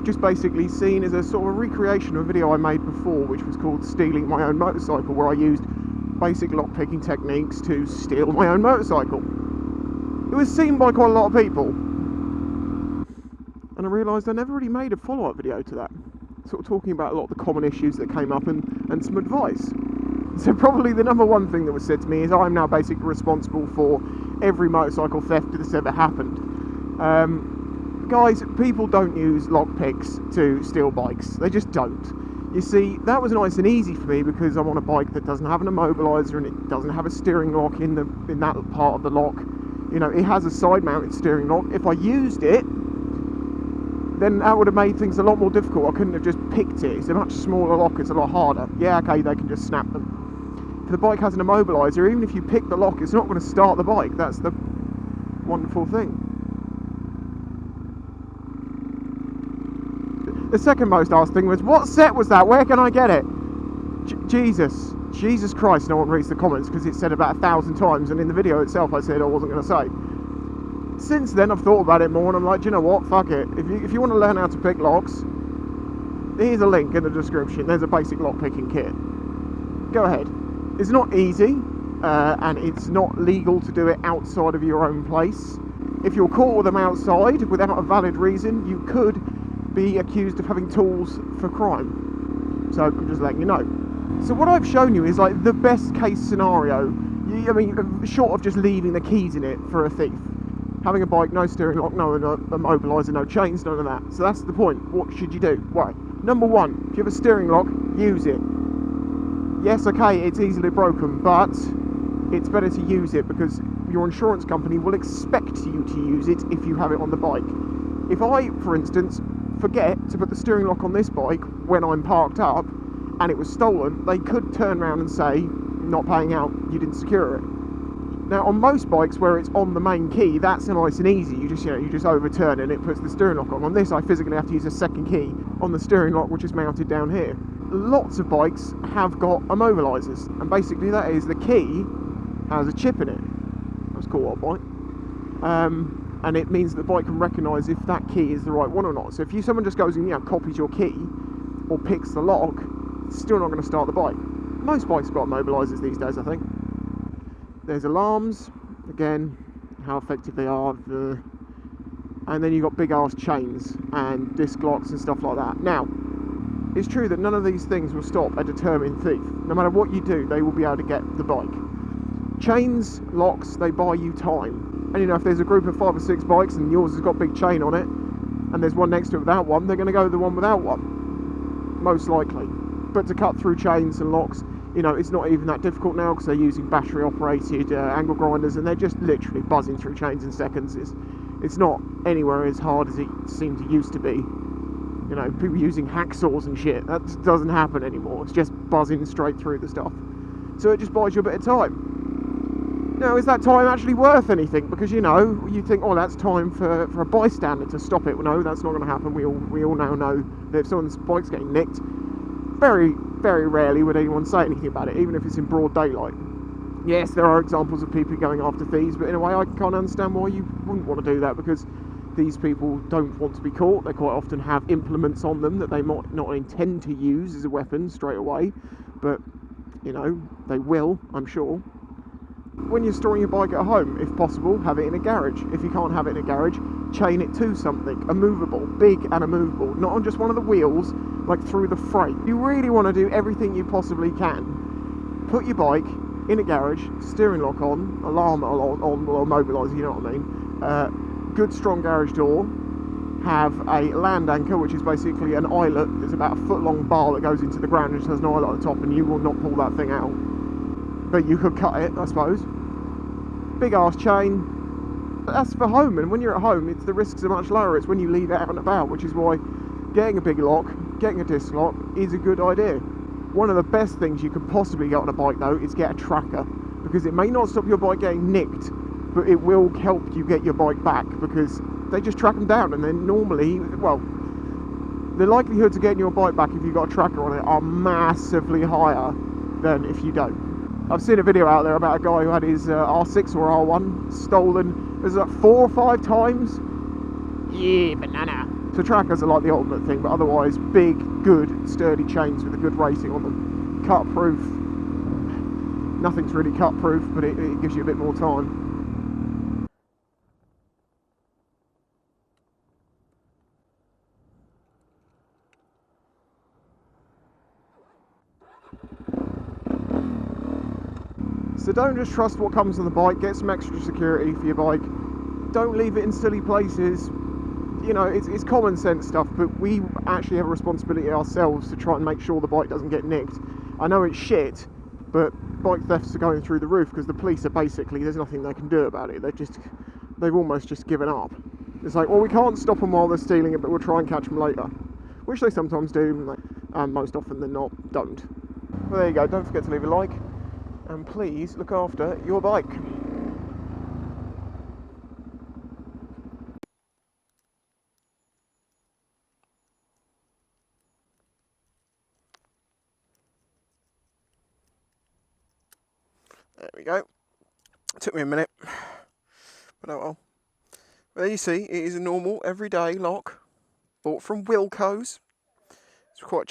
just basically seen as a sort of a recreation of a video I made before, which was called Stealing My Own Motorcycle, where I used basic lock-picking techniques to steal my own motorcycle. It was seen by quite a lot of people, and I realised I never really made a follow-up video to that, sort of talking about a lot of the common issues that came up and some advice. So probably the number one thing that was said to me is I'm now basically responsible for every motorcycle theft that's ever happened. Guys, people don't use lockpicks to steal bikes. They just don't. You see, that was nice and easy for me because I'm on a bike that doesn't have an immobiliser and it doesn't have a steering lock in that part of the lock. You know, it has a side-mounted steering lock. If I used it, then that would have made things a lot more difficult. I couldn't have just picked it. It's a much smaller lock, it's a lot harder. Yeah, okay, they can just snap them. If the bike has an immobiliser, even if you pick the lock, it's not going to start the bike. That's the wonderful thing. The second most asked thing was, what set was that? Where can I get it? Jesus Christ, no one reads the comments because it's said about 1,000 times, and in the video itself I said I wasn't going to say. Since then I've thought about it more and I'm like, do you know what, fuck it. If you want to learn how to pick locks, here's a link in the description. There's a basic lock picking kit. Go ahead. It's not easy, and it's not legal to do it outside of your own place. If you're caught with them outside without a valid reason, you could be accused of having tools for crime. So I'm just letting you know. So what I've shown you is like the best case scenario. I mean, short of just leaving the keys in it for a thief. Having a bike, no steering lock, no immobiliser, no chains, none of that. So that's the point. What should you do? Why? Number one, if you have a steering lock, use it. Yes, okay, it's easily broken, but it's better to use it because your insurance company will expect you to use it if you have it on the bike. If I, for instance, forget to put the steering lock on this bike when I'm parked up and it was stolen, they could turn around and say, not paying out, you didn't secure it. Now on most bikes where it's on the main key, that's nice and easy. You just overturn it and it puts the steering lock on. On this I physically have to use a second key on the steering lock, which is mounted down here. Lots of bikes have got immobilisers, and basically that is the key has a chip in it. That's cool, old bike. And it means the bike can recognise if that key is the right one or not. So if someone just goes and copies your key or picks the lock, it's still not going to start the bike. Most bikes have got immobilisers these days, I think. There's alarms, again, how effective they are. And then you've got big ass chains and disc locks and stuff like that. Now, it's true that none of these things will stop a determined thief. No matter what you do, they will be able to get the bike. Chains, locks, they buy you time. And if there's a group of 5 or 6 bikes and yours has got a big chain on it, and there's one next to it without one, they're going to go with the one without one. Most likely. But to cut through chains and locks, it's not even that difficult now because they're using battery operated angle grinders, and they're just literally buzzing through chains in seconds. It's not anywhere as hard as it seemed to used to be. People using hacksaws and shit, that doesn't happen anymore. It's just buzzing straight through the stuff. So it just buys you a bit of time. Now, is that time actually worth anything? Because you think, oh, that's time for a bystander to stop it. Well, no, that's not going to happen. We all now know that if someone's bike's getting nicked, very, very rarely would anyone say anything about it, even if it's in broad daylight. Yes, there are examples of people going after thieves, but in a way I can't understand why you wouldn't want to do that, because these people don't want to be caught. They quite often have implements on them that they might not intend to use as a weapon straight away, but they will, I'm sure. When you're storing your bike at home, if possible, have it in a garage. If you can't have it in a garage, chain it to something, a movable, big and a movable, not on just one of the wheels, like through the frame. You really want to do everything you possibly can. Put your bike in a garage, steering lock on, alarm on, or immobiliser, you know what I mean. Good strong garage door. Have a land anchor, which is basically an eyelet. It's about a foot long bar that goes into the ground and just has an eyelet at the top, and you will not pull that thing out. But you could cut it, I suppose. Big ass chain. That's for home, and when you're at home, the risks are much lower. It's when you leave it out and about, which is why getting a big lock, getting a disc lock is a good idea. One of the best things you could possibly get on a bike, though, is get a tracker, because it may not stop your bike getting nicked, but it will help you get your bike back, because they just track them down, and then normally, well, the likelihoods of getting your bike back if you've got a tracker on it are massively higher than if you don't. I've seen a video out there about a guy who had his R6 or R1 stolen, was it like 4 or 5 times? Yeah, banana. So trackers are like the ultimate thing, but otherwise big, good, sturdy chains with a good rating on them. Cut proof. Nothing's really cut proof, but it gives you a bit more time. So don't just trust what comes on the bike, get some extra security for your bike. Don't leave it in silly places. You know, it's common sense stuff, but we actually have a responsibility ourselves to try and make sure the bike doesn't get nicked. I know it's shit, but bike thefts are going through the roof because the police are basically, there's nothing they can do about it. They've almost just given up. It's like, well, we can't stop them while they're stealing it, but we'll try and catch them later. Which they sometimes do, and most often than not, don't. Well, there you go. Don't forget to leave a like, and please look after your bike. There we go. It took me a minute, but oh well. Well, there you see, it is a normal, everyday lock, bought from Wilco's. It's quite cheap.